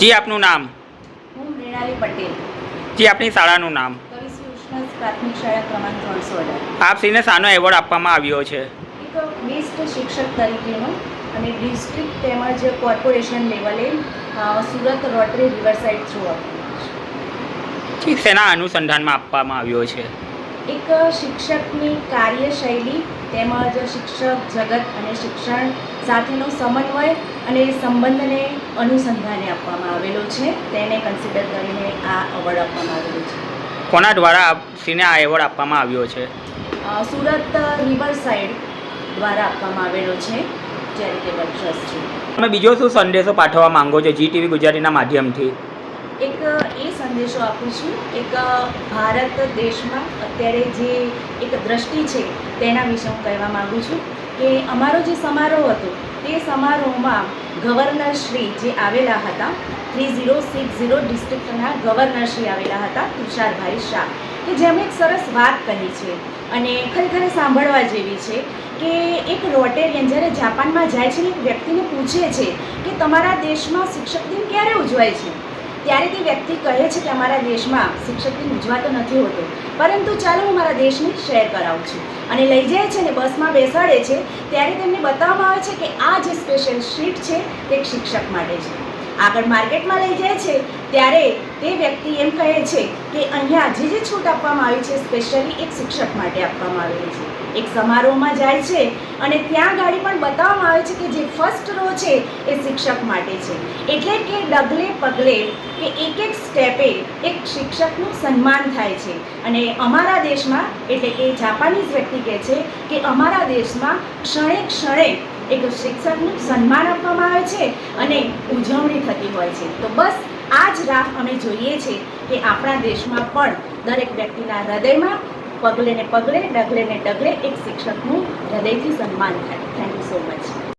જી આપનું નામ? હું મૃણાલી પટેલ, જી આપની શાળાનું નામ? કવિ શ્રી ઉષ્ણસ પ્રાથમિક શાળા ક્રમાંક 318. આપશ્રીને શાનો એવોર્ડ આપવામાં આવ્યો છે? એક બેસ્ટ શિક્ષક તરીકેનો અને ડિસ્ટ્રિક્ટ તેમજ કોર્પોરેશન લેવલે સુરત રોટરી રિવરસાઇડ થ્રુ આપવામાં છે. જી શેના અનુસંધાનમાં આપવામાં આવ્યો છે? એક શિક્ષકની કાર્યશૈલી તેમજ શિક્ષક જગત અને શિક્ષણ સાથેનો સમન્વય અને સંબંધને અનુસંધાને આપવામાં આવેલો છે. તેને કન્સિડર કરીને આ એવોર્ડ આપવામાં આવેલો છે. કોના દ્વારા આપશ્રીને આ એવોર્ડ આપવામાં આવ્યો છે? સુરત રિવરસાઇડ દ્વારા આપવામાં આવેલો છે, ચેરિટેબલ ટ્રસ્ટ છે. તમે બીજો શું સંદેશો પાઠવવા માંગો છો જી ટીવી ગુજરાતીના માધ્યમથી? એક એ સંદેશો આપું છું, એક ભારત દેશમાં અત્યારે જે એક દ્રષ્ટિ છે તેના વિશે હું કહેવા માગું છું કે અમારો જે સમારોહ હતો તે સમારોહમાં ગવર્નર શ્રી જે આવેલા હતા, 3060 ડિસ્ટ્રિક્ટના ગવર્નર શ્રી આવેલા હતા, તુષારભાઈ શાહ, કે જેમણે એક સરસ વાત કહી છે અને ખરેખર સાંભળવા જેવી છે કે એક રોટેરિયન જ્યારે જાપાનમાં જાય છે ને એક વ્યક્તિને પૂછે છે કે તમારા દેશમાં શિક્ષક દિન ક્યારે ઉજવાય છે, ત્યારે તે વ્યક્તિ કહે છે કે અમારા દેશમાં શિક્ષક દિન ઉજવાતો નથી હોતો, પરંતુ ચાલો હું મારા દેશને શેર કરાવું છું. અને લઈ જાય છે ને બસમાં બેસાડે છે ત્યારે તેમને બતાવવામાં આવે છે કે આ જે સ્પેશિયલ સીટ છે તે એક શિક્ષક માટે છે. આગળ માર્કેટમાં લઈ જાય છે ત્યારે તે વ્યક્તિ એમ કહે છે કે અહીંયા જે છૂટ આપવામાં આવી છે સ્પેશિયલી એક શિક્ષક માટે આપવામાં આવેલી છે. એક સમારોહમાં જાય છે અને ત્યાં ગાડી પણ બતાવવામાં આવે છે કે જે ફર્સ્ટ રો છે એ શિક્ષક માટે છે. એટલે કે ડગલે પગલે કે એક સ્ટેપે એક શિક્ષકનું સન્માન થાય છે. અને અમારા દેશમાં એટલે કે જાપાનીઝ વ્યક્તિ કહે છે કે અમારા દેશમાં ક્ષણે ક્ષણે એક શિક્ષકનું સન્માન આપવામાં આવે છે અને ઉજવણી થતી હોય છે. તો બસ આ જ રાહ અમે જોઈએ છીએ કે આપણા દેશમાં પણ દરેક વ્યક્તિના હૃદયમાં પગલે ને પગલે ડગલે ને ડગલે એક શિક્ષકનું હૃદયથી સન્માન થાય. Thank you so much.